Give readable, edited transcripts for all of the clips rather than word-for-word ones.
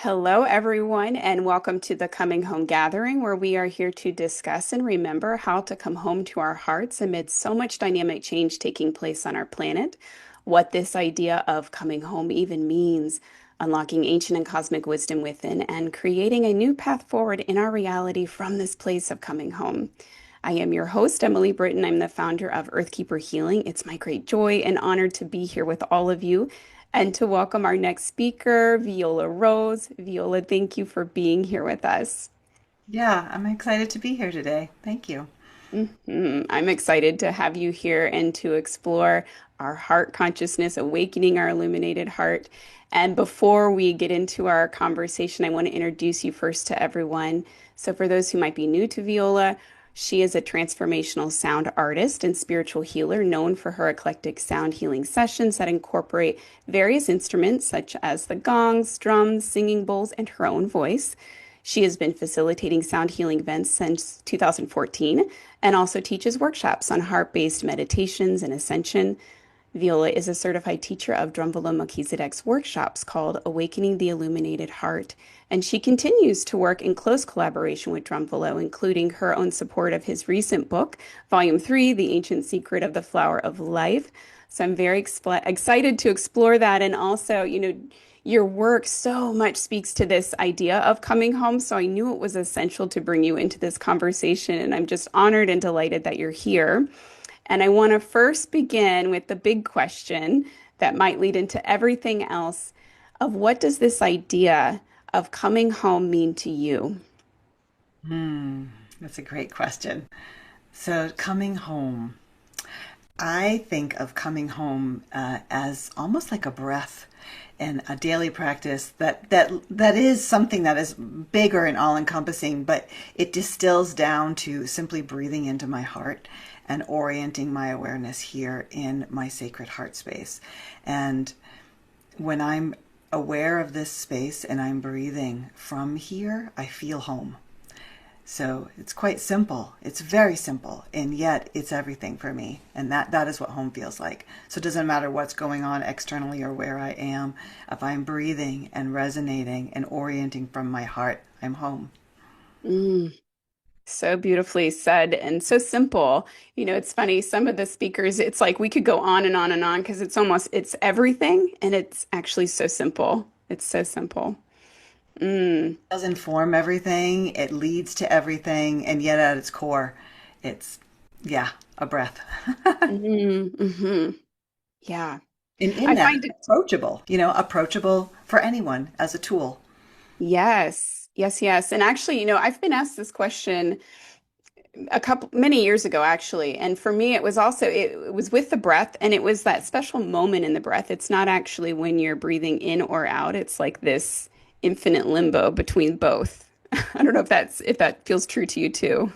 Hello, everyone, and welcome to the Coming Home Gathering, where we are here to discuss and remember how to come home to our hearts amid so much dynamic change taking place on our planet, what this idea of coming home even means, unlocking ancient and cosmic wisdom within, and creating a new path forward in our reality from this place of coming home. I am your host, Emily Britton. I'm the founder of Earthkeeper Healing. It's my great joy and honor to be here with all of you and to welcome our next speaker, Viola Rose. Viola, thank you for being here with us. Yeah, I'm excited to be here today. Thank you. I'm excited to have you here and to explore our heart consciousness, awakening our illuminated heart. And before we get into our conversation, I want to introduce you first to everyone. So, for those who might be new to Viola, she is a transformational sound artist and spiritual healer known for her eclectic sound healing sessions that incorporate various instruments such as the gongs, drums, singing bowls, and her own voice. She has been facilitating sound healing events since 2014 and also teaches workshops on heart-based meditations and ascension. Viola is a certified teacher of Drunvalo Melchizedek's workshops called Awakening the Illuminated Heart, and she continues to work in close collaboration with Drunvalo, including her own support of his recent book, Volume 3, The Ancient Secret of the Flower of Life. So I'm very excited to explore that. And also, your work so much speaks to this idea of coming home. So I knew it was essential to bring you into this conversation. And I'm just honored and delighted that you're here. And I want to first begin with the big question that might lead into everything else of what does this idea of coming home mean to you? That's a great question. So, coming home, I think of coming home as almost like a breath and a daily practice that is something that is bigger and all-encompassing, but it distills down to simply breathing into my heart and orienting my awareness here in my sacred heart space. And when I'm aware of this space and I'm breathing from here, I feel home. So it's quite simple. It's very simple, and yet it's everything for me. And that is what home feels like. So it doesn't matter what's going on externally or where I am. If I'm breathing and resonating and orienting from my heart, I'm home. Mm, so beautifully said and so simple. It's funny, some of the speakers, it's like we could go on and on and on because it's everything, and it's actually so simple. It's so simple. Mm. It does inform everything, it leads to everything, and yet at its core, it's, yeah, a breath. Hmm. Yeah. And in I that, find it, approachable, approachable for anyone as a tool. yes, yes, yes. And actually, I've been asked this question many years ago, actually. And for me, it was with the breath, and it was that special moment in the breath. It's not actually when you're breathing in or out. It's like this infinite limbo between both. I don't know if that feels true to you too.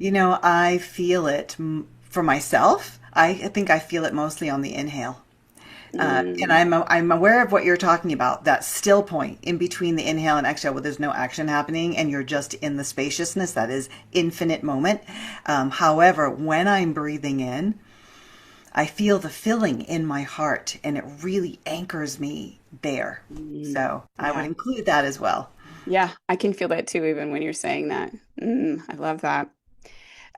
I feel it for myself. I think I feel it mostly on the inhale. And Mm, I'm aware of what you're talking about, that still point in between the inhale and exhale where there's no action happening and you're just in the spaciousness that is infinite moment. However, when I'm breathing in, I feel the filling in my heart and it really anchors me there. So I would yeah. include that as well. Yeah, I can feel that too, even when you're saying that. I love that.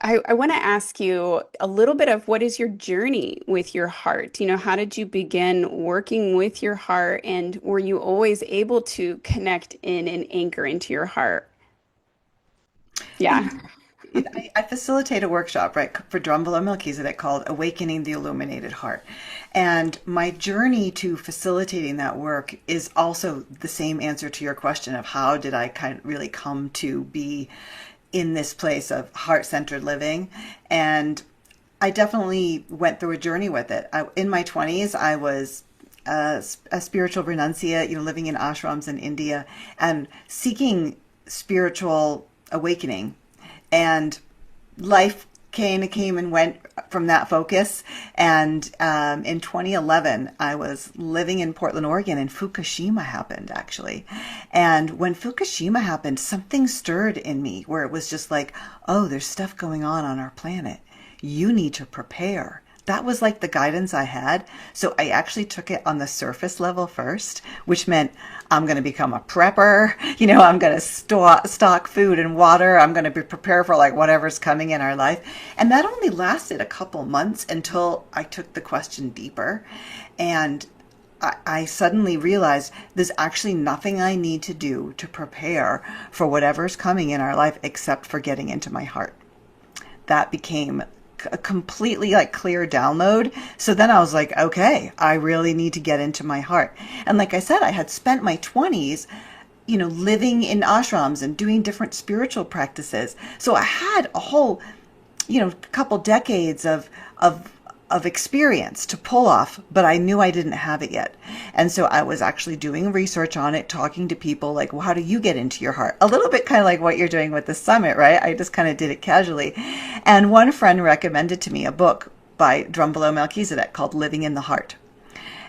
I want to ask you a little bit of what is your journey with your heart? How did you begin working with your heart, and were you always able to connect in and anchor into your heart? Yeah. I facilitate a workshop, right, for Drunvalo Melchizedek called Awakening the Illuminated Heart. And my journey to facilitating that work is also the same answer to your question of how did I kind of really come to be in this place of heart-centered living. And I definitely went through a journey with it. In my 20s, I was a spiritual renunciate, living in ashrams in India and seeking spiritual awakening. And life came and went from that focus. And in 2011, I was living in Portland, Oregon, and Fukushima happened, actually. And when Fukushima happened, something stirred in me where it was just like, oh, there's stuff going on our planet. You need to prepare. that was like the guidance I had. So I actually took it on the surface level first, which meant I'm going to become a prepper. I'm going to stock food and water. I'm going to be prepared for like whatever's coming in our life. And that only lasted a couple months until I took the question deeper. And I suddenly realized there's actually nothing I need to do to prepare for whatever's coming in our life except for getting into my heart. That became a completely like clear download. So then I was like, okay, I really need to get into my heart. And like I said, I had spent my 20s, living in ashrams and doing different spiritual practices. So I had a whole, couple decades of experience to pull off, but I knew I didn't have it yet. And so I was actually doing research on it, talking to people like, well, how do you get into your heart? A little bit kind of like what you're doing with the summit, right? I just kind of did it casually. And one friend recommended to me a book by Drumbelow Melchizedek called Living in the Heart.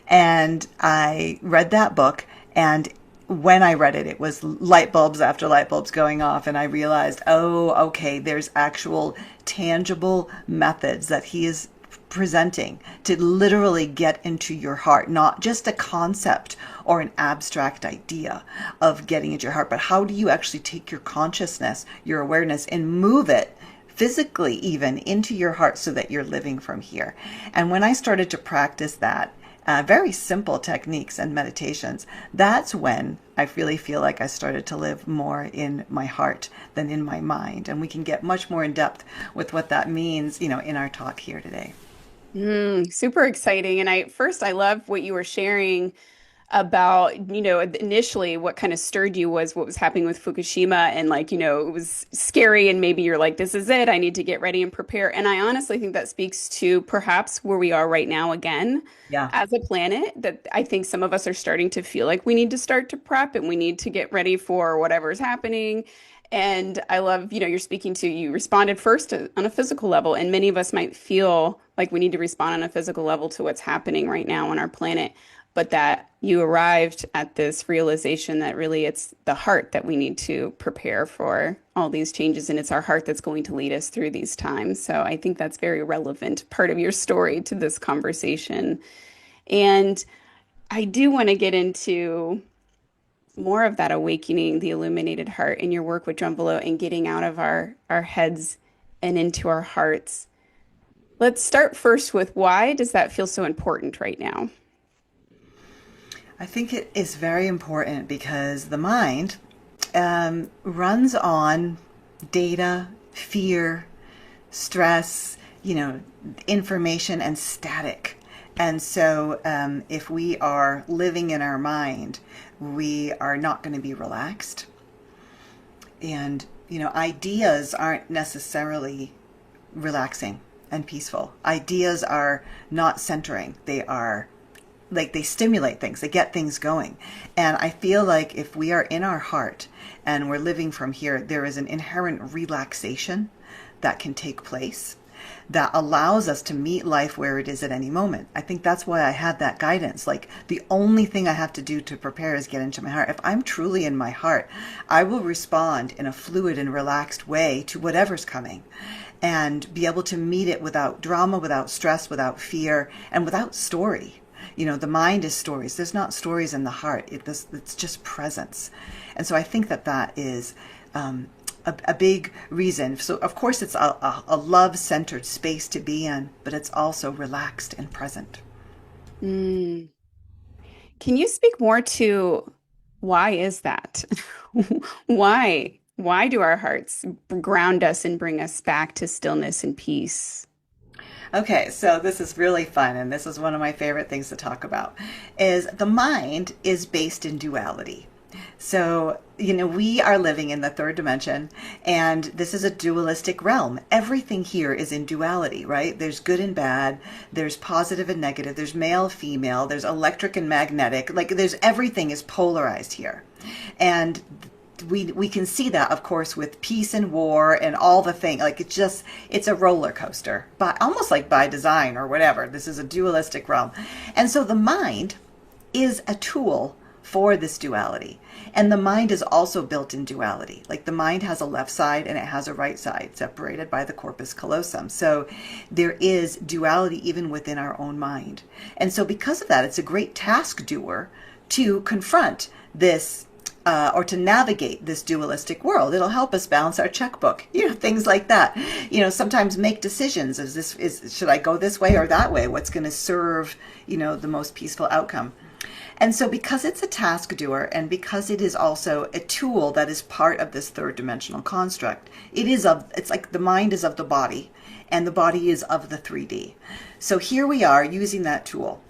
And I read that book, and when I read it, it was light bulbs after light bulbs going off. And I realized, oh, okay, there's actual tangible methods that he is presenting to literally get into your heart, not just a concept or an abstract idea of getting into your heart, but how do you actually take your consciousness, your awareness, and move it physically even into your heart so that you're living from here. And when I started to practice that, very simple techniques and meditations, that's when I really feel like I started to live more in my heart than in my mind. And we can get much more in depth with what that means, in our talk here today. Super exciting. And I love what you were sharing about, initially what kind of stirred you was what was happening with Fukushima. And like, it was scary. And maybe you're like, this is it. I need to get ready and prepare. And I honestly think that speaks to perhaps where we are right now again Yeah. as a planet, that I think some of us are starting to feel like we need to start to prep and we need to get ready for whatever's happening. And I love, you responded first on a physical level, and many of us might feel like we need to respond on a physical level to what's happening right now on our planet, but that you arrived at this realization that really it's the heart that we need to prepare for all these changes, and it's our heart that's going to lead us through these times. So I think that's very relevant part of your story to this conversation. And I do want to get into more of that awakening the illuminated heart in your work with Drumbelow and getting out of our heads and into our hearts. Let's start first with, why does that feel so important right now? I think it is very important because the mind runs on data, fear, stress, information, and static. And so if we are living in our mind, we are not going to be relaxed. And, ideas aren't necessarily relaxing and peaceful. Ideas are not centering. They are like, they stimulate things, they get things going. And I feel like if we are in our heart and we're living from here, there is an inherent relaxation that can take place that allows us to meet life where it is at any moment. I think that's why I had that guidance. Like, the only thing I have to do to prepare is get into my heart. If I'm truly in my heart, I will respond in a fluid and relaxed way to whatever's coming and be able to meet it without drama, without stress, without fear, and without story. The mind is stories. There's not stories in the heart. It's just presence. And so I think that is a big reason. So of course it's a love-centered space to be in, but it's also relaxed and present. Mm. Can you speak more to, why is that? Why do our hearts ground us and bring us back to stillness and peace? Okay, so this is really fun, and this is one of my favorite things to talk about, is the mind is based in duality. So, we are living in the third dimension, and this is a dualistic realm. Everything here is in duality, right? There's good and bad, there's positive and negative, there's male, female, there's electric and magnetic, like everything is polarized here. And we can see that, of course, with peace and war and all the thing. Like, it's a roller coaster, but almost like by design or whatever. This is a dualistic realm. And so the mind is a tool for this duality. And the mind is also built in duality. Like the mind has a left side and it has a right side separated by the corpus callosum. So there is duality even within our own mind. And so because of that, it's a great task doer to confront this or to navigate this dualistic world. It'll help us balance our checkbook, things like that. Sometimes make decisions. Should I go this way or that way? What's going to serve, the most peaceful outcome? And so because it's a task doer and because it is also a tool that is part of this third dimensional construct, it's like the mind is of the body and the body is of the 3D. So here we are using that tool.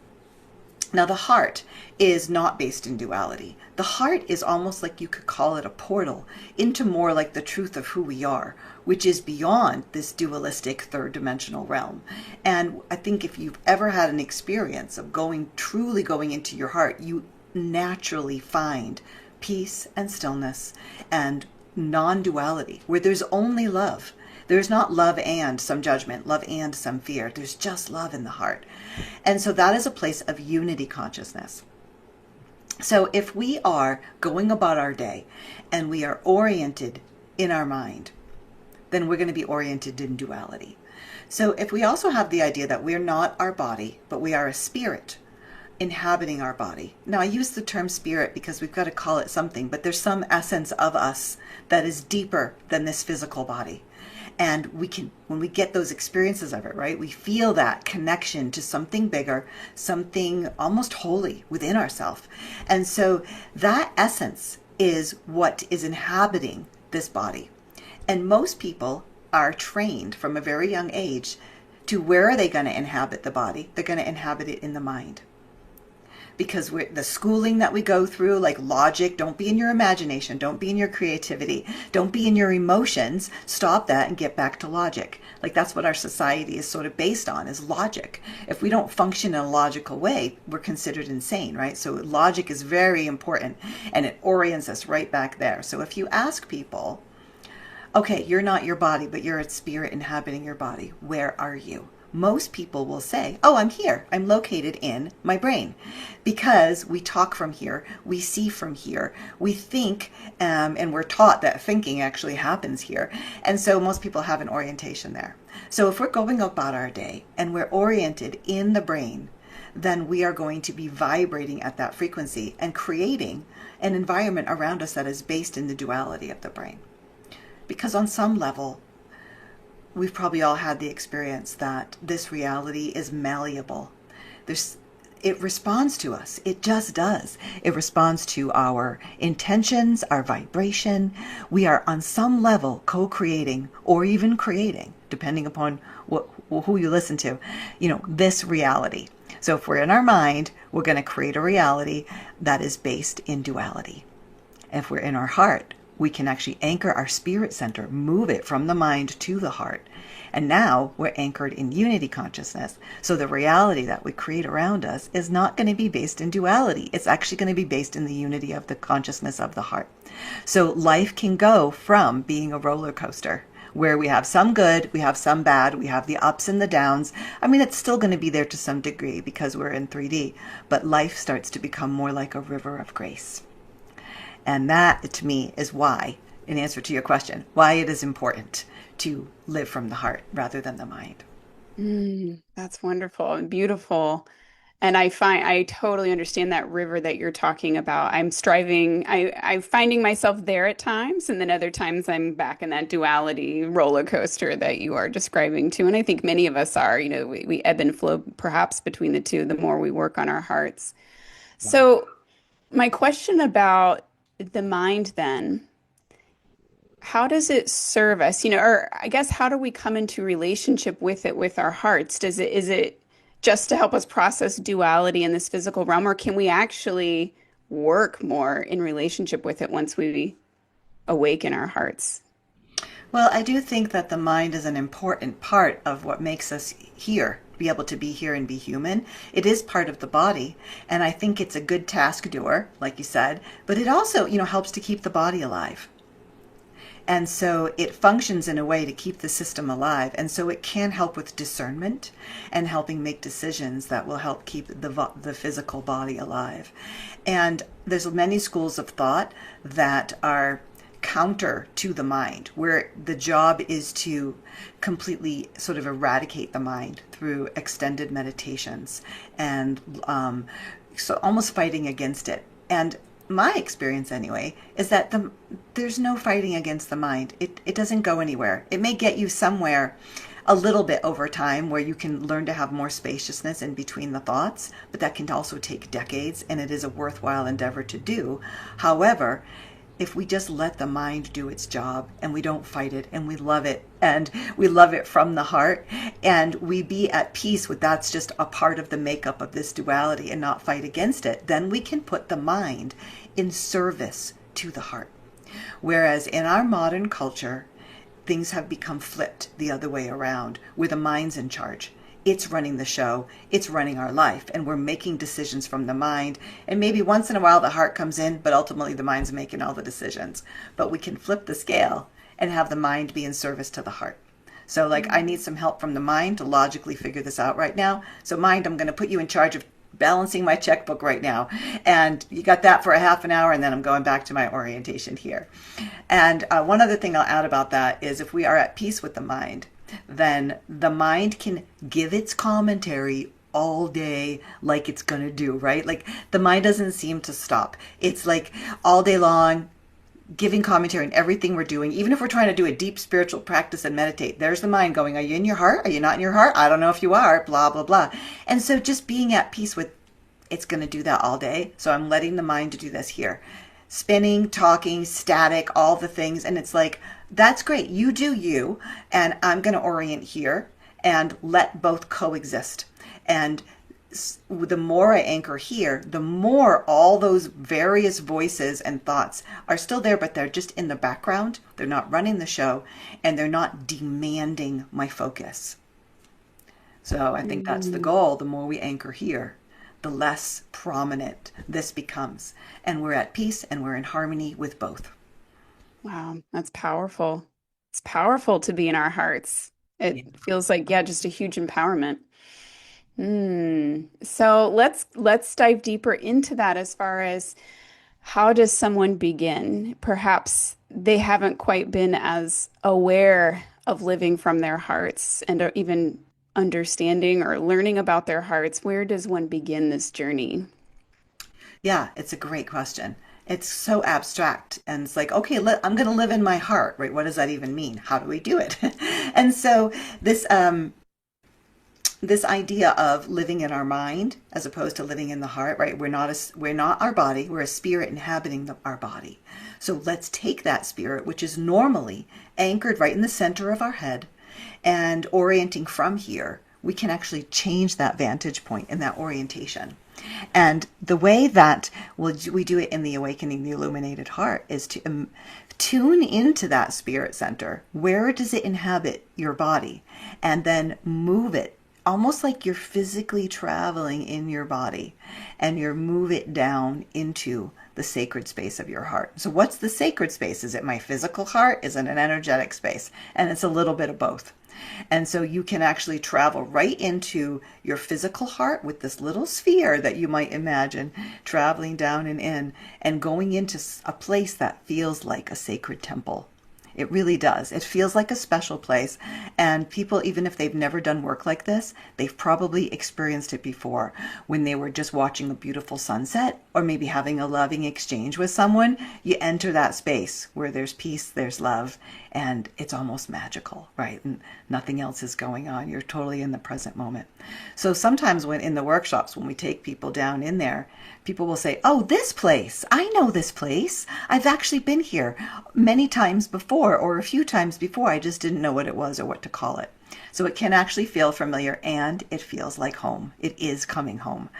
Now the heart is not based in duality. The heart is almost like you could call it a portal into more like the truth of who we are, which is beyond this dualistic third dimensional realm. And I think if you've ever had an experience of truly going into your heart, you naturally find peace and stillness and non-duality, where there's only love. There's not love and some judgment, love and some fear. There's just love in the heart. And so that is a place of unity consciousness. So if we are going about our day and we are oriented in our mind, then we're going to be oriented in duality. So if we also have the idea that we're not our body, but we are a spirit inhabiting our body. Now I use the term spirit because we've got to call it something, but there's some essence of us that is deeper than this physical body. And when we get those experiences of it, right, we feel that connection to something bigger, something almost holy within ourselves. And so that essence is what is inhabiting this body. And most people are trained from a very young age to where are they going to inhabit the body? They're going to inhabit it in the mind. Because the schooling that we go through, like logic, don't be in your imagination, don't be in your creativity, don't be in your emotions, stop that and get back to logic. Like that's what our society is sort of based on, is logic. If we don't function in a logical way, we're considered insane, right? So logic is very important and it orients us right back there. So if you ask people, okay, you're not your body, but you're a spirit inhabiting your body, where are you? Most people will say, oh, I'm here. I'm located in my brain, because we talk from here, we see from here, we think, and we're taught that thinking actually happens here. And so most people have an orientation there. So if we're going about our day and we're oriented in the brain, then we are going to be vibrating at that frequency and creating an environment around us that is based in the duality of the brain. Because on some level, we've probably all had the experience that this reality is malleable. It responds to us. It just does. It responds to our intentions, our vibration. We are on some level co-creating or even creating, depending upon who you listen to, this reality. So if we're in our mind, we're going to create a reality that is based in duality. If we're in our heart, we can actually anchor our spirit center, move it from the mind to the heart. And now we're anchored in unity consciousness. So the reality that we create around us is not going to be based in duality. It's actually going to be based in the unity of the consciousness of the heart. So life can go from being a roller coaster, where we have some good, we have some bad, we have the ups and the downs. I mean, it's still going to be there to some degree because we're in 3D, but life starts to become more like a river of grace. And that, to me, is why, in answer to your question, why it is important to live from the heart rather than the mind. That's wonderful and beautiful. And I totally understand that river that you're talking about. I'm finding myself there at times, and then other times I'm back in that duality roller coaster that you are describing too. And I think many of us are, we ebb and flow perhaps between the two the more we work on our hearts. Wow. So my question about the mind then, how does it serve us? Or I guess how do we come into relationship with it with our hearts? Is it just to help us process duality in this physical realm, or can we actually work more in relationship with it once we awaken our hearts? Well, I do think that the mind is an important part of what makes us here, be able to be here and be human. It is part of the body, and I think it's a good task doer, like you said, but it also, helps to keep the body alive. And so it functions in a way to keep the system alive. And so it can help with discernment and helping make decisions that will help keep the physical body alive. And there's many schools of thought that are counter to the mind, where the job is to completely sort of eradicate the mind through extended meditations and so almost fighting against it. And my experience anyway is that there's no fighting against the mind. It doesn't go anywhere. It may get you somewhere a little bit over time where you can learn to have more spaciousness in between the thoughts, but that can also take decades, and it is a worthwhile endeavor to do. However, if we just let the mind do its job and we don't fight it and we love it and we love it from the heart and we be at peace with that's just a part of the makeup of this duality and not fight against it, then we can put the mind in service to the heart. Whereas in our modern culture, things have become flipped the other way around, where the mind's in charge. It's running the show, it's running our life, and we're making decisions from the mind. And maybe once in a while the heart comes in, but ultimately the mind's making all the decisions. But we can flip the scale and have the mind be in service to the heart. So like, I need some help from the mind to logically figure this out right now. So mind, I'm going to put you in charge of balancing my checkbook right now. And you got that for a half an hour, and then I'm going back to my orientation here. And one other thing I'll add about that is if we are at peace with the mind, then the mind can give its commentary all day like it's going to do, right? Like the mind doesn't seem to stop. It's like all day long giving commentary on everything we're doing. Even if we're trying to do a deep spiritual practice and meditate, there's the mind going, are you in your heart? Are you not in your heart? I don't know if you are, blah, blah, blah. And so just being at peace with it's going to do that all day. So I'm letting the mind do this here. Spinning, talking, static, all the things. And it's like, that's great. You do you. And I'm going to orient here and let both coexist. And the more I anchor here, the more all those various voices and thoughts are still there, but they're just in the background. They're not running the show and they're not demanding my focus. So I think that's the goal. The more we anchor here, the less prominent this becomes. And we're at peace and we're in harmony with both. Wow, that's powerful. It's powerful to be in our hearts. Yeah. It feels like, yeah, just a huge empowerment. So let's dive deeper into that as far as how does someone begin? Perhaps they haven't quite been as aware of living from their hearts and even understanding or learning about their hearts. Where does one begin this journey? Yeah, it's a great question. It's so abstract. And it's like, okay, I'm going to live in my heart, right? What does that even mean? How do we do it? And so this idea of living in our mind as opposed to living in the heart, right? We're not our body. We're a spirit inhabiting our body. So let's take that spirit, which is normally anchored right in the center of our head, and orienting from here, we can actually change that vantage point and that orientation. And the way that we do it in the Awakening the Illuminated Heart is to tune into that spirit center. Where does it inhabit your body? And then move it almost like you're physically traveling in your body, and you move it down into the sacred space of your heart. So what's the sacred space? Is it my physical heart? Is it an energetic space? And it's a little bit of both. And so you can actually travel right into your physical heart with this little sphere that you might imagine traveling down and in and going into a place that feels like a sacred temple. It really does. It feels like a special place. And people, even if they've never done work like this, they've probably experienced it before when they were just watching a beautiful sunset or maybe having a loving exchange with someone. You enter that space where there's peace, there's love, and it's almost magical, right? And nothing else is going on. You're totally in the present moment. So sometimes when in the workshops, when we take people down in there, people will say, oh, this place, I know this place. I've actually been here many times before, or a few times before. I just didn't know what it was or what to call it. So it can actually feel familiar, and it feels like home. It is coming home.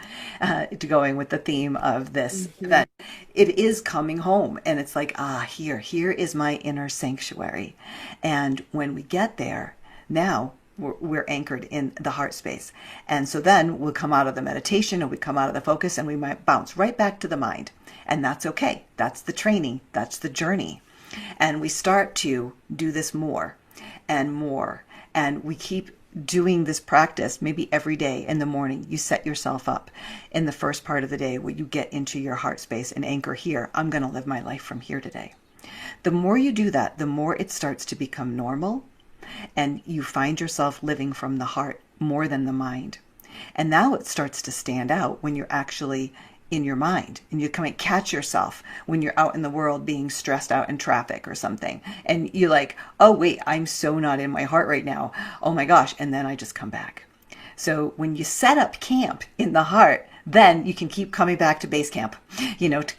To going with the theme of this event, it is coming home. And it's like, here is my inner sanctuary. And when we get there, now we're anchored in the heart space. And so then we'll come out of the meditation and we come out of the focus and we might bounce right back to the mind. And that's okay. That's the training. That's the journey. And we start to do this more and more. And we keep doing this practice maybe every day in the morning. You set yourself up in the first part of the day where you get into your heart space and anchor here. I'm going to live my life from here today. The more you do that, the more it starts to become normal, and you find yourself living from the heart more than the mind. And now it starts to stand out when you're actually in your mind, and you come and catch yourself when you're out in the world being stressed out in traffic or something, and you're like, oh wait, I'm so not in my heart right now, oh my gosh, and then I just come back. So when you set up camp in the heart, then you can keep coming back to base camp,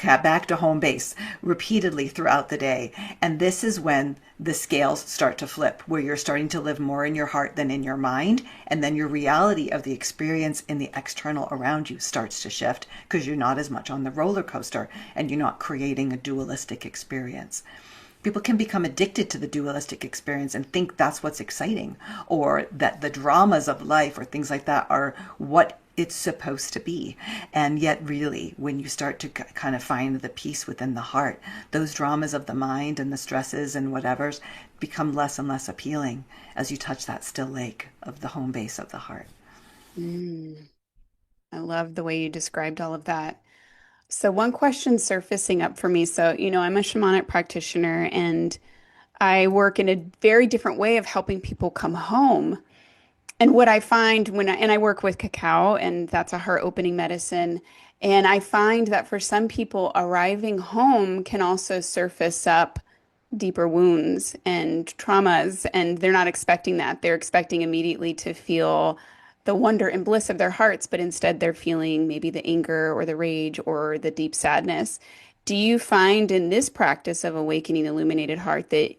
back to home base repeatedly throughout the day. And this is when the scales start to flip, where you're starting to live more in your heart than in your mind. And then your reality of the experience in the external around you starts to shift because you're not as much on the roller coaster and you're not creating a dualistic experience. People can become addicted to the dualistic experience and think that's what's exciting, or that the dramas of life or things like that are what it's supposed to be. And yet, really, when you start to kind of find the peace within the heart, those dramas of the mind and the stresses and whatever's become less and less appealing as you touch that still lake of the home base of the heart. Mm. I love the way you described all of that. So, one question surfacing up for me. So, I'm a shamanic practitioner and I work in a very different way of helping people come home. And what I find and I work with cacao, and that's a heart opening medicine. And I find that for some people, arriving home can also surface up deeper wounds and traumas, and they're not expecting that. They're expecting immediately to feel the wonder and bliss of their hearts, but instead they're feeling maybe the anger or the rage or the deep sadness. Do you find in this practice of awakening the illuminated heart that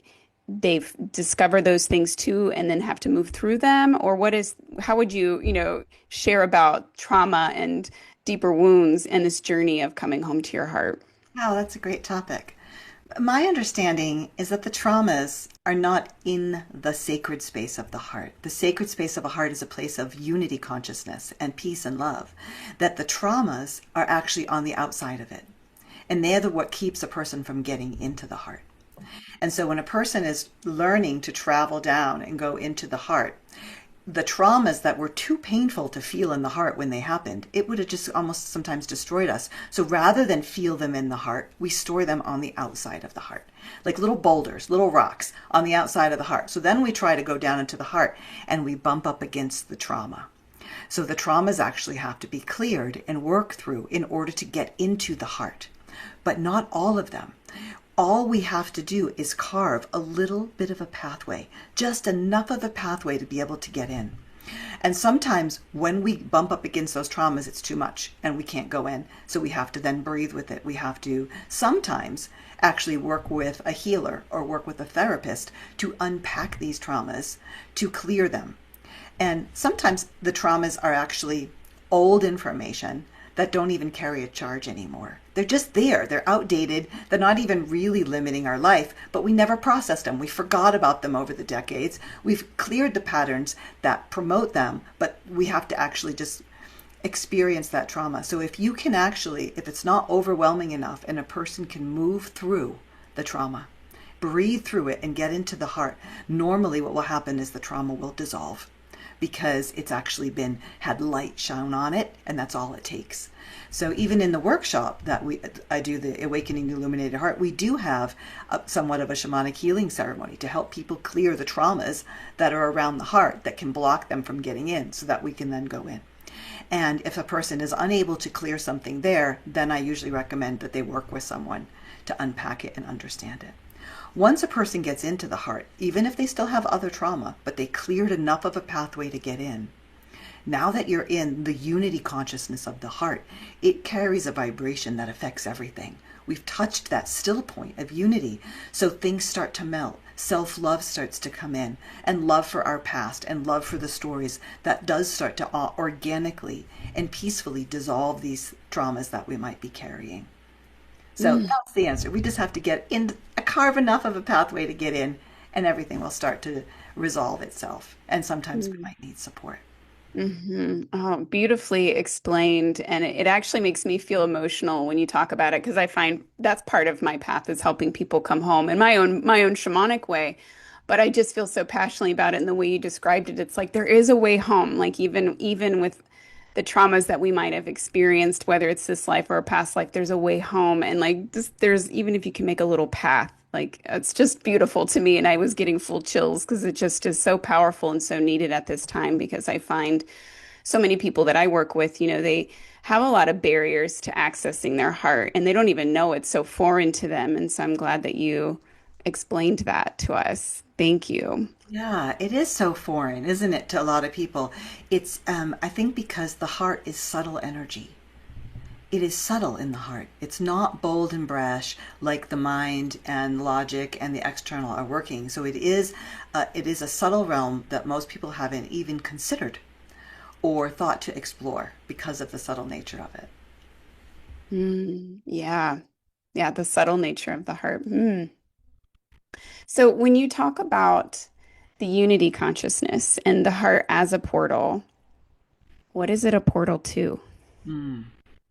they've discovered those things too and then have to move through them? Or how would you, share about trauma and deeper wounds and this journey of coming home to your heart? Wow, that's a great topic. My understanding is that the traumas are not in the sacred space of the heart. The sacred space of a heart is a place of unity consciousness and peace and love. That the traumas are actually on the outside of it. And they're what keeps a person from getting into the heart. And so when a person is learning to travel down and go into the heart, the traumas that were too painful to feel in the heart when they happened, it would have just almost sometimes destroyed us. So rather than feel them in the heart, we store them on the outside of the heart, like little boulders, little rocks on the outside of the heart. So then we try to go down into the heart and we bump up against the trauma. So the traumas actually have to be cleared and worked through in order to get into the heart, but not all of them. All we have to do is carve a little bit of a pathway, just enough of a pathway to be able to get in. And sometimes when we bump up against those traumas, it's too much and we can't go in. So we have to then breathe with it. We have to sometimes actually work with a healer or work with a therapist to unpack these traumas, to clear them. And sometimes the traumas are actually old information that don't even carry a charge anymore. They're just there. They're outdated. They're not even really limiting our life, but we never processed them. We forgot about them over the decades. We've cleared the patterns that promote them, but we have to actually just experience that trauma. So if you can actually, if it's not overwhelming enough and a person can move through the trauma, breathe through it and get into the heart, normally what will happen is the trauma will dissolve, because it's actually been had light shone on it, and that's all it takes. So even in the workshop that I do, the Awakening the Illuminated Heart, we do have somewhat of a shamanic healing ceremony to help people clear the traumas that are around the heart that can block them from getting in, so that we can then go in. And if a person is unable to clear something there, then I usually recommend that they work with someone to unpack it and understand it. Once a person gets into the heart, even if they still have other trauma, but they cleared enough of a pathway to get in, now that you're in the unity consciousness of the heart, it carries a vibration that affects everything. We've touched that still point of unity, so things start to melt. Self-love starts to come in, and love for our past and love for the stories that does start to organically and peacefully dissolve these traumas that we might be carrying. So Mm. that's the answer. We just have to get in, carve enough of a pathway to get in, and everything will start to resolve itself. And sometimes we Mm. might need support. Oh, beautifully explained. And it actually makes me feel emotional when you talk about it because I find that's part of my path is helping people come home in my own shamanic way. But I just feel so passionately about it and the way you described it. It's like there is a way home. Like even with the traumas that we might have experienced, whether it's this life or a past life, there's a way home. And like just there's even if you can make a little path, like it's just beautiful to me. And I was getting full chills because it just is so powerful and so needed at this time because I find so many people that I work with, they have a lot of barriers to accessing their heart and they don't even know it's so foreign to them. And so I'm glad that you explained that to us. Thank you. Yeah, it is so foreign, isn't it, to a lot of people? I think because the heart is subtle energy. It is subtle in the heart. It's not bold and brash like the mind and logic and the external are working. So it is a subtle realm that most people haven't even considered or thought to explore because of the subtle nature of it. Yeah. Yeah, the subtle nature of the heart. So when you talk about the unity consciousness and the heart as a portal, what is it a portal to? Hmm.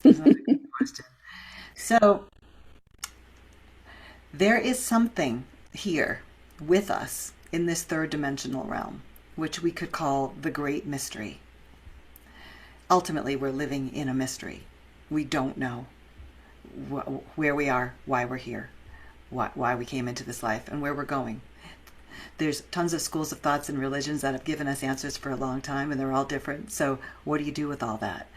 Another good question. So there is something here with us in this third dimensional realm, which we could call the great mystery. Ultimately, we're living in a mystery. We don't know where we are, why we're here, why we came into this life, and where we're going. There's tons of schools of thoughts and religions that have given us answers for a long time, and they're all different. So, what do you do with all that?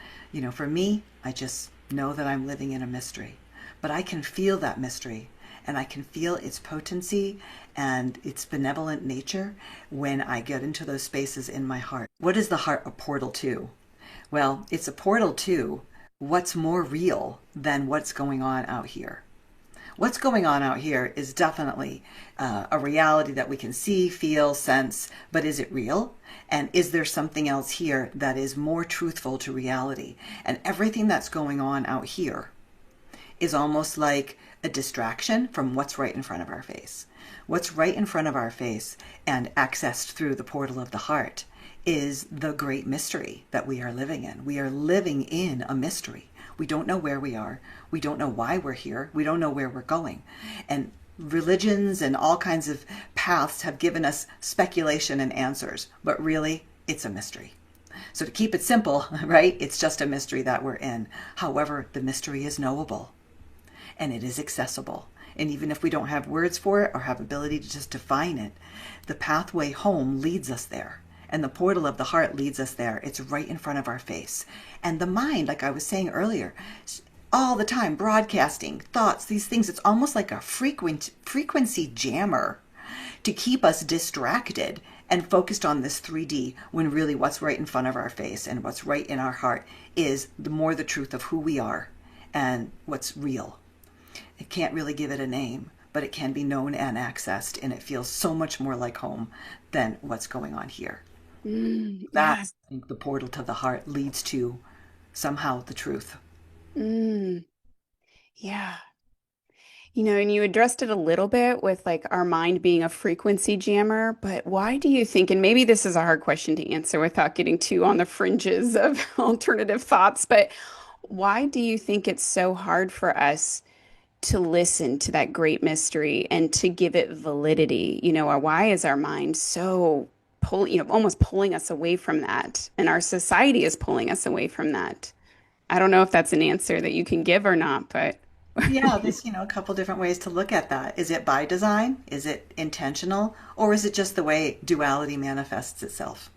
For me, I just know that I'm living in a mystery. But I can feel that mystery, and I can feel its potency and its benevolent nature when I get into those spaces in my heart. What is the heart a portal to? Well, it's a portal to what's more real than what's going on out here. What's going on out here is definitely a reality that we can see, feel, sense, but is it real? And is there something else here that is more truthful to reality? And everything that's going on out here is almost like a distraction from what's right in front of our face. What's right in front of our face and accessed through the portal of the heart is the great mystery that we are living in. We are living in a mystery. We don't know where we are. We don't know why we're here. We don't know where we're going. And religions and all kinds of paths have given us speculation and answers, but really, it's a mystery. So to keep it simple, right, it's just a mystery that we're in. However, the mystery is knowable and it is accessible. And even if we don't have words for it or have ability to just define it, the pathway home leads us there. And the portal of the heart leads us there. It's right in front of our face. And the mind, like I was saying earlier, all the time broadcasting thoughts, these things, it's almost like a frequency jammer to keep us distracted and focused on this 3D when really what's right in front of our face and what's right in our heart is the truth of who we are and what's real. It can't really give it a name, but it can be known and accessed, and it feels so much more like home than what's going on here. That, Yes. I think, the portal to the heart leads to somehow the truth. Mm, yeah. And you addressed it a little bit with like our mind being a frequency jammer, but why do you think, and maybe this is a hard question to answer without getting too on the fringes of alternative thoughts, but why do you think it's so hard for us to listen to that great mystery and to give it validity? Or why is our mind so almost pulling us away from that? And our society is pulling us away from that. I don't know if that's an answer that you can give or not, but Yeah, there's, a couple different ways to look at that. Is it by design? Is it intentional? Or is it just the way duality manifests itself?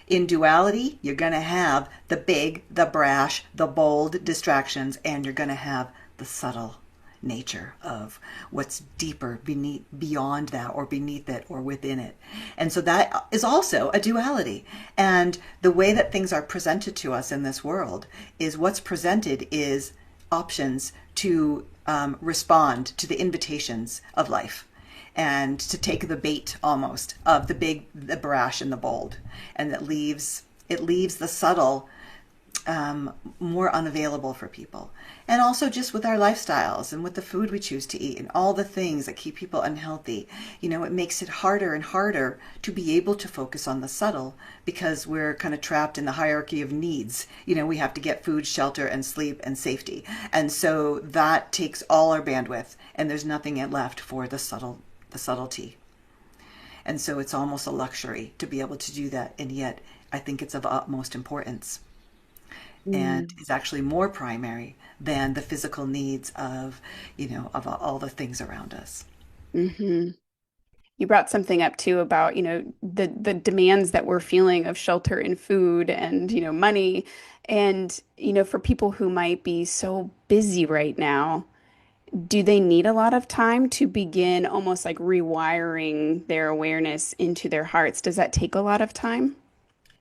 In duality, you're going to have the big, the brash, the bold distractions, and you're going to have the subtle nature of what's deeper beneath, beyond that, or beneath it, or within it. And so that is also a duality. And the way that things are presented to us in this world is what's presented is options to respond to the invitations of life and to take the bait almost of the big, the brash, and the bold, and it leaves the subtle more unavailable for people. And also just with our lifestyles and with the food we choose to eat and all the things that keep people unhealthy, it makes it harder and harder to be able to focus on the subtle because we're kind of trapped in the hierarchy of needs. We have to get food, shelter, and sleep and safety. And so that takes all our bandwidth and there's nothing left for the subtlety. And so it's almost a luxury to be able to do that. And yet I think it's of utmost importance and is actually more primary than the physical needs of all the things around us. Mm-hmm. You brought something up too about, the demands that we're feeling of shelter and food and, money. And, for people who might be so busy right now, do they need a lot of time to begin almost like rewiring their awareness into their hearts? Does that take a lot of time?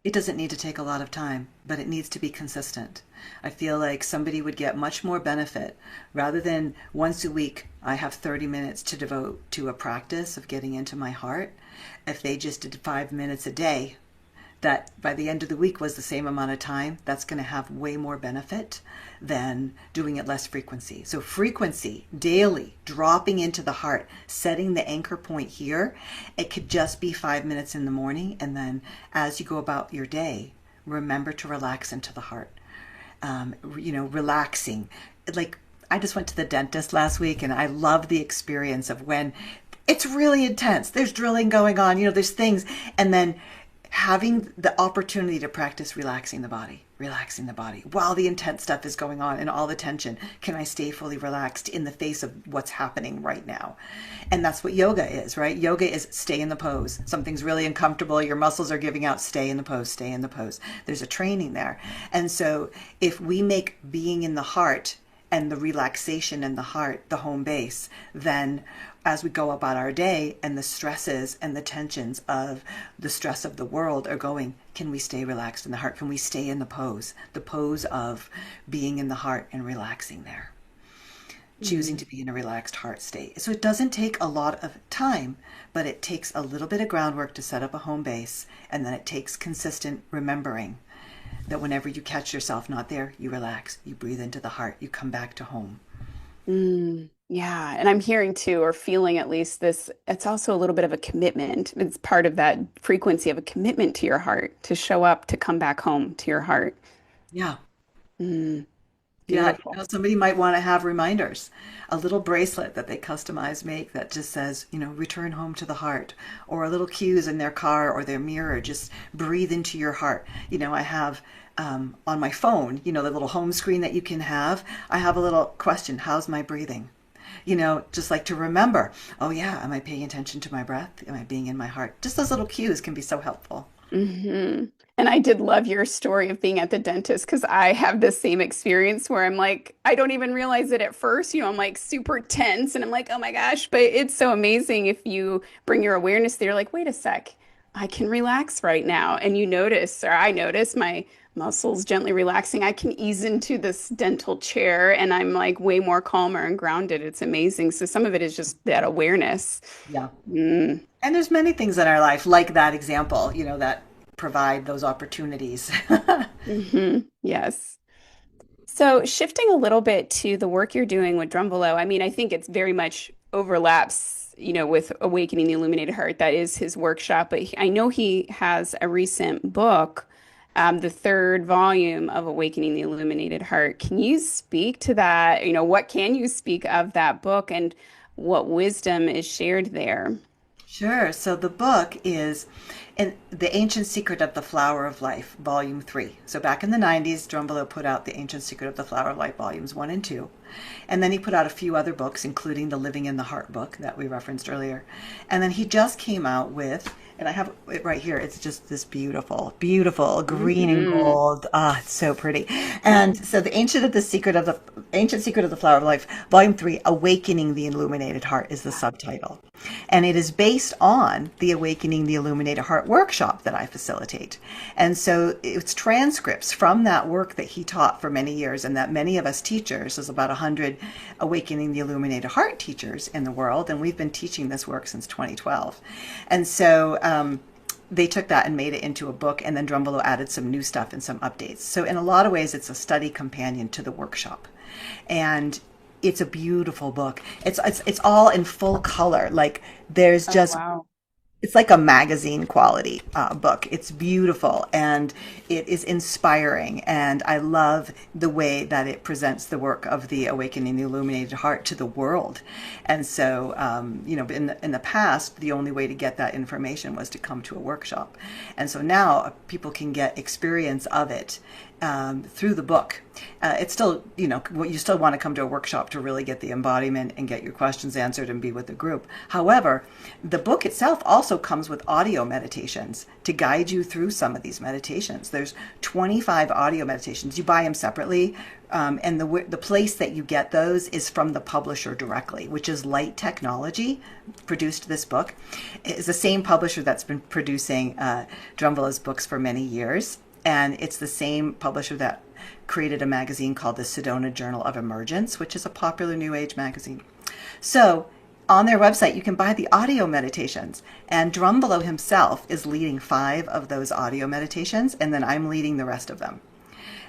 It doesn't need to take a lot of time, but it needs to be consistent. I feel like somebody would get much more benefit rather than once a week, I have 30 minutes to devote to a practice of getting into my heart. If they just did 5 minutes a day, that by the end of the week was the same amount of time, that's going to have way more benefit than doing it less frequency. So frequency, daily, dropping into the heart, setting the anchor point here. It could just be 5 minutes in the morning. And then as you go about your day, remember to relax into the heart. Relaxing. Like I just went to the dentist last week and I love the experience of when it's really intense. There's drilling going on, there's things. And then having the opportunity to practice relaxing the body while the intense stuff is going on and all the tension. Can I stay fully relaxed in the face of what's happening right now? And that's what yoga is, right? Yoga is stay in the pose. Something's really uncomfortable. Your muscles are giving out. Stay in the pose, stay in the pose. There's a training there. And so if we make being in the heart and the relaxation in the heart the home base, then as we go about our day and the stresses and the tensions of the stress of the world are going, can we stay relaxed in the heart? Can we stay in the pose of being in the heart and relaxing there, choosing to be in a relaxed heart state? So it doesn't take a lot of time, but it takes a little bit of groundwork to set up a home base, and then it takes consistent remembering that whenever you catch yourself not there, you relax, you breathe into the heart, you come back to home. Yeah, and I'm hearing too, or feeling at least this, it's also a little bit of a commitment. It's part of that frequency of a commitment to your heart, to show up, to come back home to your heart. Yeah. Mm, Yeah, beautiful. somebody might want to have reminders, a little bracelet that they customize make that just says, return home to the heart, or a little cues in their car or their mirror, just breathe into your heart. I have on my phone, the little home screen that you can have, I have a little question, how's my breathing? Just like to remember, oh yeah, am I paying attention to my breath? Am I being in my heart? Just those little cues can be so helpful. hmm And I did love your story of being at the dentist because I have the same experience where I'm like, I don't even realize it at first. I'm like super tense and I'm like, oh my gosh. But it's so amazing if you bring your awareness there, like, wait a sec, I can relax right now. And you notice, or I notice my muscles gently relaxing. I can ease into this dental chair and I'm like way more calmer and grounded. It's amazing. So some of it is just that awareness. Yeah. Mm, And there's many things in our life like that example, that provide those opportunities. yes. So, shifting a little bit to the work you're doing with Drumbelow, I mean, I think it's very much overlaps, with Awakening the Illuminated Heart. That is his workshop, but I know he has a recent book, the third volume of Awakening the Illuminated Heart. Can you speak to that? What can you speak of that book and what wisdom is shared there? Sure. So the book is in The Ancient Secret of the Flower of Life, Volume 3. So back in the 90s, Drumbelow put out The Ancient Secret of the Flower of Life, Volumes 1 and 2. And then he put out a few other books, including the Living in the Heart book that we referenced earlier. And then he just came out with, and I have it right here, it's just this beautiful, beautiful green and hmm gold. Ah, it's so pretty. And so the Ancient Secret of the Flower of Life, Volume 3, Awakening the Illuminated Heart is the subtitle. And it is based on the Awakening the Illuminated Heart workshop that I facilitate. And so it's transcripts from that work that he taught for many years and that many of us teachers, there's about 100 Awakening the Illuminated Heart teachers in the world, and we've been teaching this work since 2012. And so they took that and made it into a book, and then Drumbelow added some new stuff and some updates. So in a lot of ways, it's a study companion to the workshop, and it's a beautiful book. It's all in full color. Like there's Oh, just wow. it's like a magazine quality book. It's beautiful and it is inspiring. And I love the way that it presents the work of the Awakening the Illuminated Heart to the world. And so, in the past, the only way to get that information was to come to a workshop. And so now people can get experience of it through the book. It's still, you still want to come to a workshop to really get the embodiment and get your questions answered and be with the group. However, the book itself also comes with audio meditations to guide you through some of these meditations. There's 25 audio meditations. You buy them separately, and the place that you get those is from the publisher directly, which is Light Technology, produced this book. It's the same publisher that's been producing Drumbelow's books for many years. And it's the same publisher that created a magazine called the Sedona Journal of Emergence, which is a popular New Age magazine. So on their website, you can buy the audio meditations. And Drumbelow himself is leading 5 of those audio meditations, and then I'm leading the rest of them.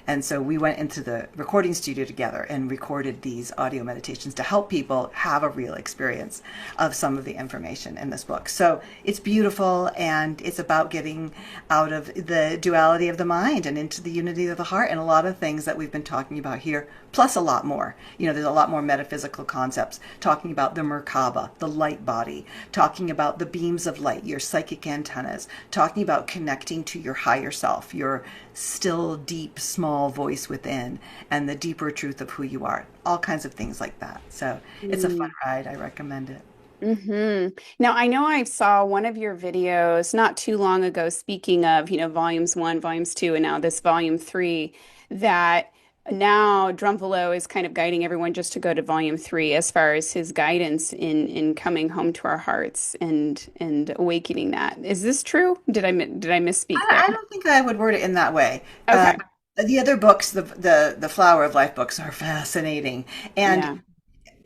And so we went into the recording studio together and recorded these audio meditations to help people have a real experience of some of the information in this book. So it's beautiful, and it's about getting out of the duality of the mind and into the unity of the heart, and a lot of things that we've been talking about here, plus a lot more. There's a lot more metaphysical concepts, talking about the Merkaba, the light body, talking about the beams of light, your psychic antennas, talking about connecting to your higher self, your still, deep, small voice within, and the deeper truth of who you are. All kinds of things like that. So it's a fun ride. I recommend it. Now, I know I saw one of your videos not too long ago, speaking of, volumes one, volumes two, and now this volume three, that now Drumvalo is kind of guiding everyone just to go to volume three as far as his guidance in coming home to our hearts and awakening that. Is this true? Did I misspeak there? I don't think I would word it in that way. Okay. The other books, the Flower of Life books, are fascinating, and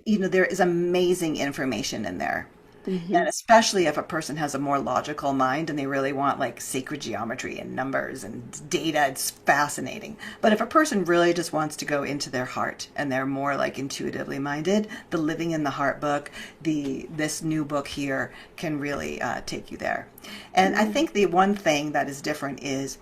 Yeah. there is amazing information in there. And Hmm. especially if a person has a more logical mind and they really want like sacred geometry and numbers and data, it's fascinating. But if a person really just wants to go into their heart and they're more like intuitively minded, the Living in the Heart book, this new book here can really take you there. And I think the one thing that is different is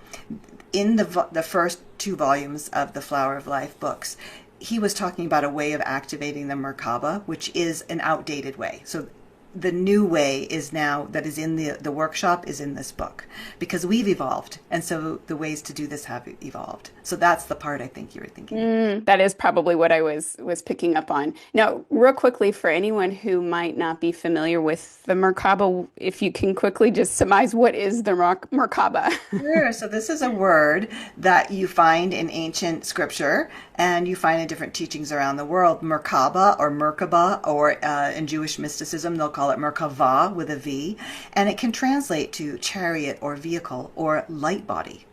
in the first 2 volumes of the Flower of Life books, he was talking about a way of activating the Merkaba, which is an outdated way. So the new way is now that is in the workshop is in this book because we've evolved. And so the ways to do this have evolved. So that's the part I think you were thinking of. That is probably what I was picking up on. Now, real quickly, for anyone who might not be familiar with the Merkaba, if you can quickly just surmise what is the Merkaba? Sure. So this is a word that you find in ancient scripture and you find in different teachings around the world. Merkaba, or in Jewish mysticism, they'll call it Merkava with a V. And it can translate to chariot or vehicle or light body.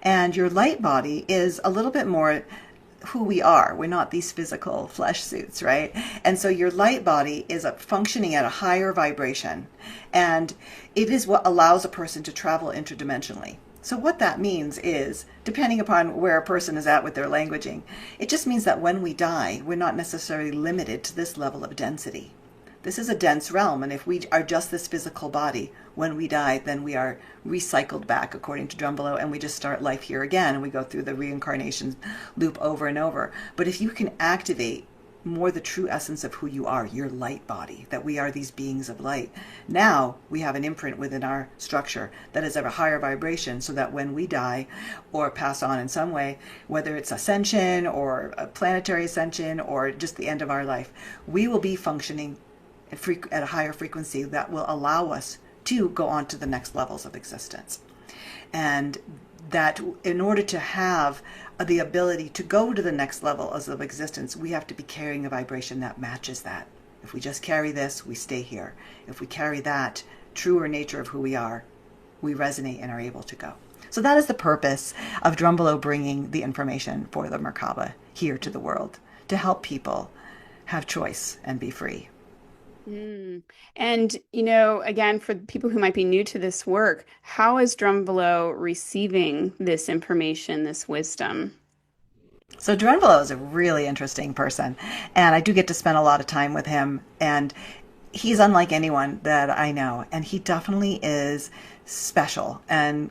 And your light body is a little bit more who we are. We're not these physical flesh suits, right? And so your light body is functioning at a higher vibration. And it is what allows a person to travel interdimensionally. So what that means is, depending upon where a person is at with their languaging, it just means that when we die, we're not necessarily limited to this level of density. This is a dense realm, and if we are just this physical body, when we die, then we are recycled back, according to Drumbelow, and we just start life here again, and we go through the reincarnation loop over and over. But if you can activate more the true essence of who you are, your light body, that we are these beings of light, now we have an imprint within our structure that is of a higher vibration, so that when we die or pass on in some way, whether it's ascension or a planetary ascension or just the end of our life, we will be functioning at a higher frequency that will allow us to go on to the next levels of existence. And that in order to have the ability to go to the next levels of existence, we have to be carrying a vibration that matches that. If we just carry this, we stay here. If we carry that truer nature of who we are, we resonate and are able to go. So that is the purpose of Drumbelow bringing the information for the Merkaba here to the world, to help people have choice and be free. Mm. And, again, for people who might be new to this work, how is Drumbelow receiving this information, this wisdom? So Drenvelo is a really interesting person, and I do get to spend a lot of time with him. And he's unlike anyone that I know, and he definitely is special and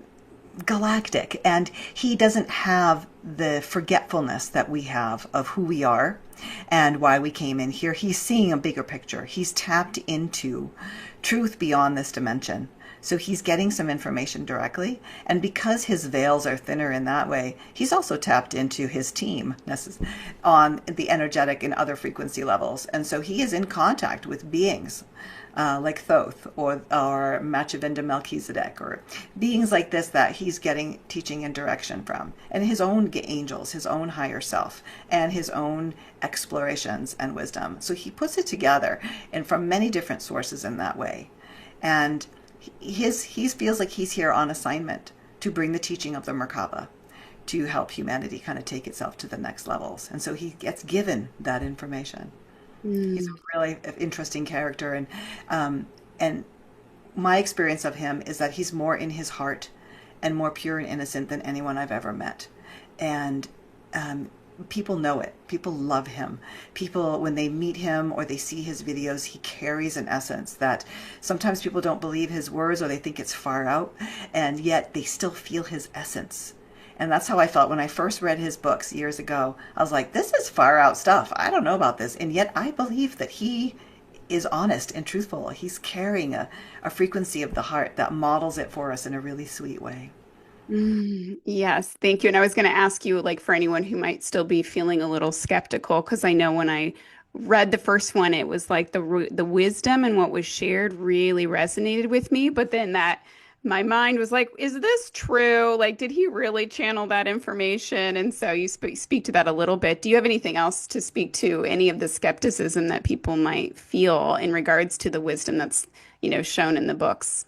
galactic. And he doesn't have the forgetfulness that we have of who we are and why we came in here. He's seeing a bigger picture. He's tapped into truth beyond this dimension. So he's getting some information directly. And because his veils are thinner in that way, he's also tapped into his team on the energetic and other frequency levels. And so he is in contact with beings like Thoth or Machiavinda Melchizedek, or beings like this that he's getting teaching and direction from, and his own angels, his own higher self, and his own explorations and wisdom. So he puts it together and from many different sources in that way. And he feels like he's here on assignment to bring the teaching of the Merkaba to help humanity kind of take itself to the next levels. And so he gets given that information. He's Mm. a really interesting character, and my experience of him is that he's more in his heart and more pure and innocent than anyone I've ever met. And um, people know it. People love him. People, when they meet him or they see his videos, he carries an essence that sometimes people don't believe his words or they think it's far out, and yet they still feel his essence. And that's how I felt when I first read his books years ago. I was like, this is far out stuff. I don't know about this. And yet I believe that he is honest and truthful. He's carrying a frequency of the heart that models it for us in a really sweet way. Yes, thank you. And I was going to ask you, like, for anyone who might still be feeling a little skeptical, because I know when I read the first one, it was like the wisdom and what was shared really resonated with me. But then my mind was like, is this true? Like, did he really channel that information? And so you speak to that a little bit. Do you have anything else to speak to any of the skepticism that people might feel in regards to the wisdom that's, shown in the books?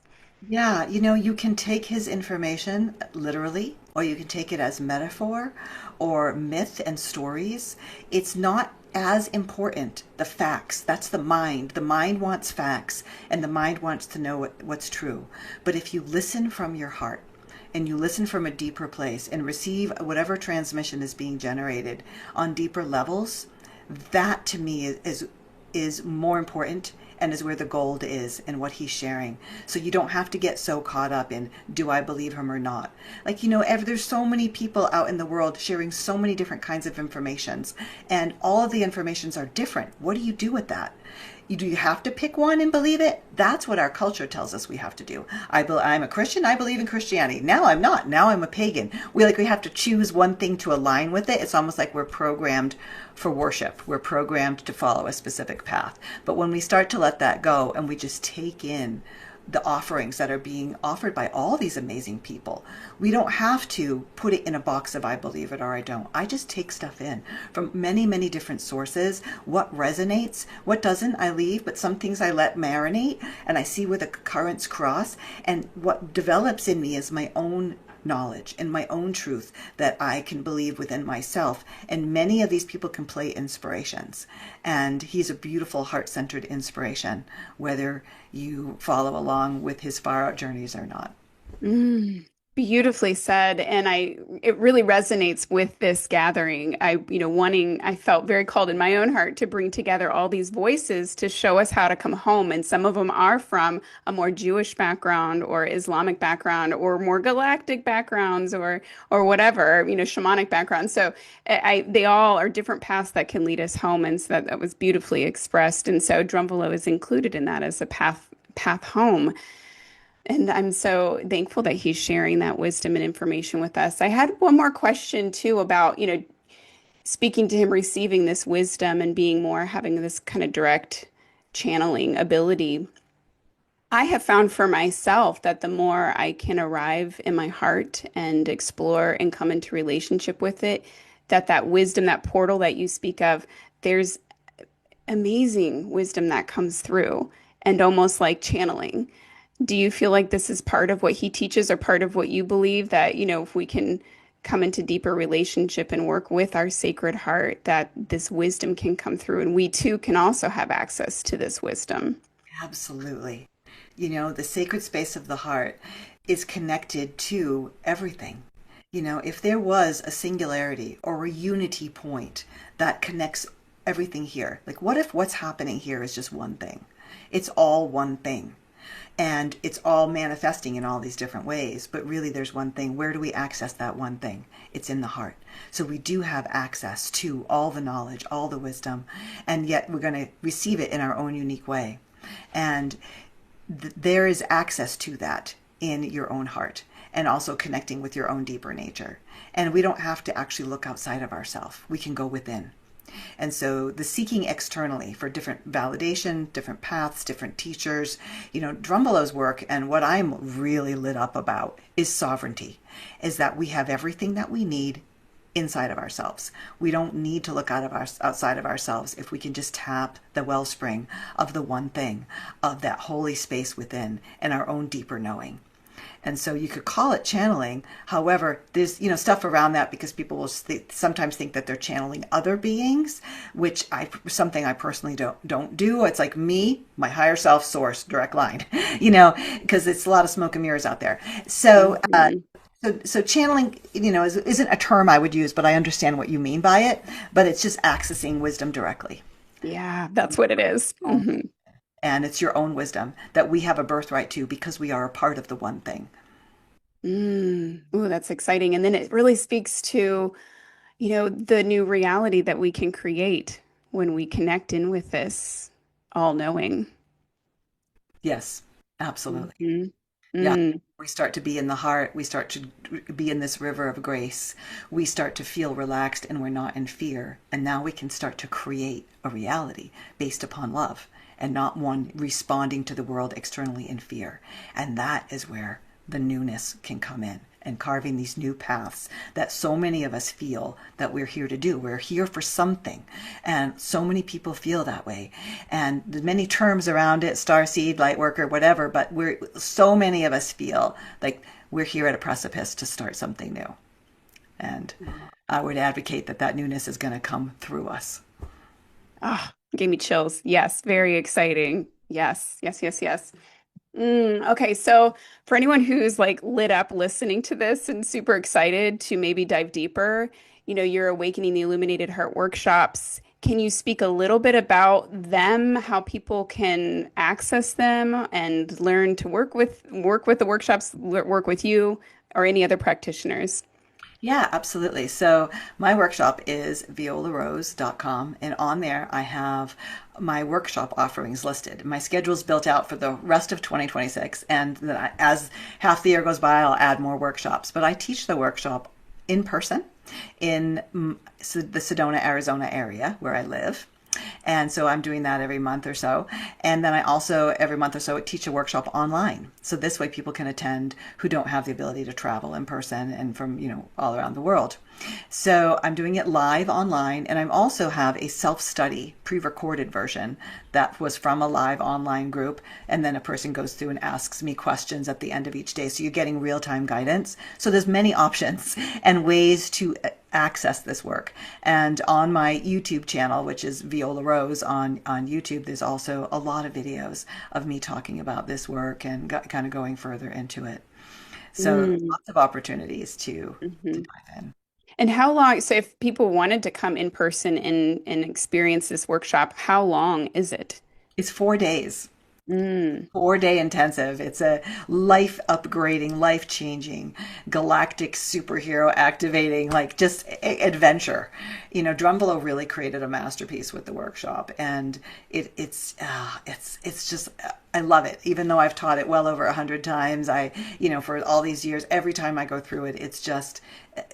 Yeah, you can take his information literally, or you can take it as metaphor or myth and stories. It's not as important, the facts. That's the mind. The mind wants facts, and the mind wants to know what's true. But if you listen from your heart, and you listen from a deeper place and receive whatever transmission is being generated on deeper levels, that to me is more important and is where the gold is and what he's sharing. So you don't have to get so caught up in, do I believe him or not? Like, there's so many people out in the world sharing so many different kinds of informations, and all of the informations are different. What do you do with that? Do you have to pick one and believe it? That's what our culture tells us we have to do. I'm a Christian. I believe in Christianity. Now I'm not. Now I'm a pagan. We have to choose one thing to align with it. It's almost like we're programmed for worship. We're programmed to follow a specific path. But when we start to let that go and we just take in the offerings that are being offered by all these amazing people, we don't have to put it in a box of I believe it or I don't. I just take stuff in from many, many different sources. What resonates, what doesn't, I leave, but some things I let marinate and I see where the currents cross. And what develops in me is my own knowledge and my own truth that I can believe within myself. And many of these people can play inspirations. And he's a beautiful heart-centered inspiration, whether you follow along with his far out journeys or not. Mm, beautifully said. And it really resonates with this gathering. I felt very called in my own heart to bring together all these voices to show us how to come home. And some of them are from a more Jewish background or Islamic background or more galactic backgrounds or whatever, shamanic backgrounds. So they all are different paths that can lead us home. And so that was beautifully expressed. And so Drumvalo is included in that as a path home. And I'm so thankful that he's sharing that wisdom and information with us. I had one more question too about, speaking to him, receiving this wisdom and being more having this kind of direct channeling ability. I have found for myself that the more I can arrive in my heart and explore and come into relationship with it, that wisdom, that portal that you speak of, there's amazing wisdom that comes through and almost like channeling. Do you feel like this is part of what he teaches or part of what you believe that, if we can come into deeper relationship and work with our sacred heart, that this wisdom can come through, and we too can also have access to this wisdom. Absolutely. You know, the sacred space of the heart is connected to everything. You know, if there was a singularity or a unity point that connects everything here, like what if what's happening here is just one thing? It's all one thing. And it's all manifesting in all these different ways. But really, there's one thing. Where do we access that one thing? It's in the heart. So we do have access to all the knowledge, all the wisdom, and yet we're going to receive it in our own unique way. And there is access to that in your own heart and also connecting with your own deeper nature. And we don't have to actually look outside of ourselves. We can go within. And so the seeking externally for different validation, different paths, different teachers, you know, Drumbolo's work and what I'm really lit up about is sovereignty, is that we have everything that we need inside of ourselves. We don't need to look outside of ourselves if we can just tap the wellspring of the one thing, of that holy space within and our own deeper knowing. And so you could call it channeling. However, there's, you know, stuff around that because people will sometimes think that they're channeling other beings, which I something I personally don't do. It's like me, my higher self, source, direct line, you know, because it's a lot of smoke and mirrors out there. So Mhm. so channeling, you know, isn't a term I would use, but I understand what you mean by it. But it's just accessing wisdom directly. Yeah, that's what it is. And it's your own wisdom that we have a birthright to because we are a part of the one thing. Ooh, that's exciting. And then it really speaks to, the new reality that we can create when we connect in with this all knowing. Yes, absolutely. Hmm. Yeah. Mm. We start to be in the heart. We start to be in this river of grace. We start to feel relaxed and we're not in fear. And now we can start to create a reality based upon love and not one responding to the world externally in fear. And that is where the newness can come in and carving these new paths that so many of us feel that we're here to do. We're here for something. And so many people feel that way. And there's many terms around it, starseed, light worker, whatever, but so many of us feel like we're here at a precipice to start something new. And I would advocate that that newness is going to come through us. Ah, gave me chills. Yes, very exciting. Yes, yes, yes, yes. Okay, so for anyone who's like lit up listening to this and super excited to maybe dive deeper, you're Awakening the Illuminated Heart workshops. Can you speak a little bit about them, how people can access them and learn to work with the workshops, work with you or any other practitioners? Yeah, absolutely. So my workshop is violarose.com, and on there I have my workshop offerings listed. My schedule's built out for the rest of 2026, and then as half the year goes by, I'll add more workshops. But I teach the workshop in person in the Sedona, Arizona area where I live. And so I'm doing that every month or so. And then I also, every month or so, teach a workshop online. So this way people can attend who don't have the ability to travel in person and from, all around the world. So I'm doing it live online. And I also have a self-study pre-recorded version that was from a live online group. And then a person goes through and asks me questions at the end of each day. So you're getting real-time guidance. So there's many options and ways to access this work. And on my YouTube channel, which is Viola Rose on YouTube, there's also a lot of videos of me talking about this work and kind of going further into it. So Mm, lots of opportunities to mhm. dive in. And how long, so if people wanted to come in person and experience this workshop, how long is it? It's 4 days. Mm. 4 day intensive. It's a life upgrading, life changing, galactic superhero activating, like just adventure. Drumbolo really created a masterpiece with the workshop, and it's just I love it. Even though I've taught it well over 100 times, for all these years, every time I go through it, it's just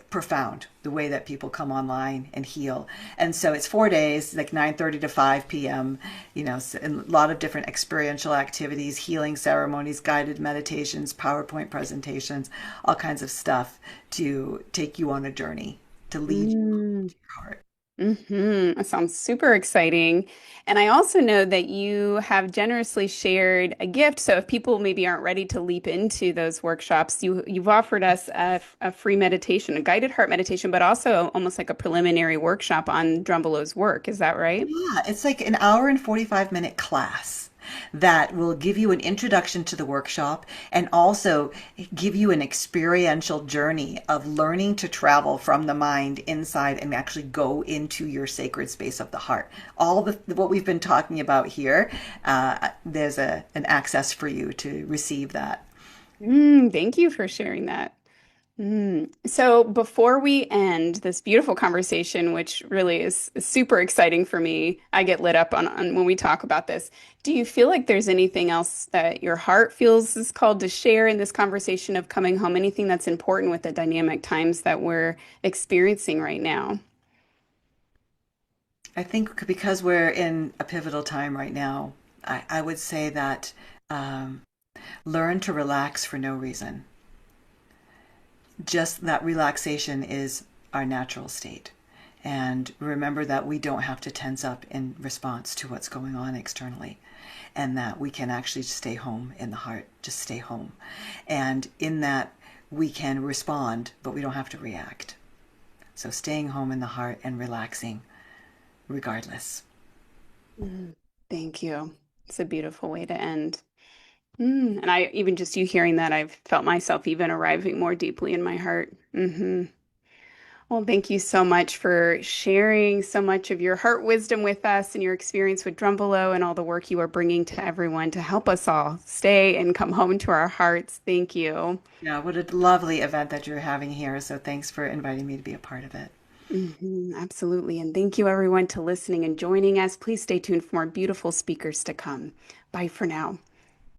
profound the way that people come online and heal. And so it's 4 days, like 9:30 to 5 p.m. And a lot of different experiential activities, healing ceremonies, guided meditations, PowerPoint presentations, all kinds of stuff to take you on a journey to lead you Mm. to your heart. That sounds super exciting. And I also know that you have generously shared a gift. So if people maybe aren't ready to leap into those workshops, you've offered us a free meditation, a guided heart meditation, but also almost like a preliminary workshop on Drumbolo's work. Is that right? Yeah, it's like an hour and 45-minute class that will give you an introduction to the workshop and also give you an experiential journey of learning to travel from the mind inside and actually go into your sacred space of the heart. All the what we've been talking about here, there's an access for you to receive that. Thank you for sharing that. So before we end this beautiful conversation, which really is super exciting for me, I get lit up on when we talk about this. Do you feel like there's anything else that your heart feels is called to share in this conversation of coming home? Anything that's important with the dynamic times that we're experiencing right now? I think because we're in a pivotal time right now, I would say that um, learn to relax for no reason. Just that relaxation is our natural state. And remember that we don't have to tense up in response to what's going on externally, and that we can actually stay home in the heart, just stay home. And in that, we can respond, but we don't have to react. So staying home in the heart and relaxing regardless. Mm, Thank you. It's a beautiful way to end. And I even just you hearing that, I've felt myself even arriving more deeply in my heart. Well, thank you so much for sharing so much of your heart wisdom with us and your experience with Drumbolo and all the work you are bringing to everyone to help us all stay and come home to our hearts. Thank you. Yeah, what a lovely event that you're having here. So thanks for inviting me to be a part of it. Absolutely. And thank you, everyone, to listening and joining us. Please stay tuned for more beautiful speakers to come. Bye for now.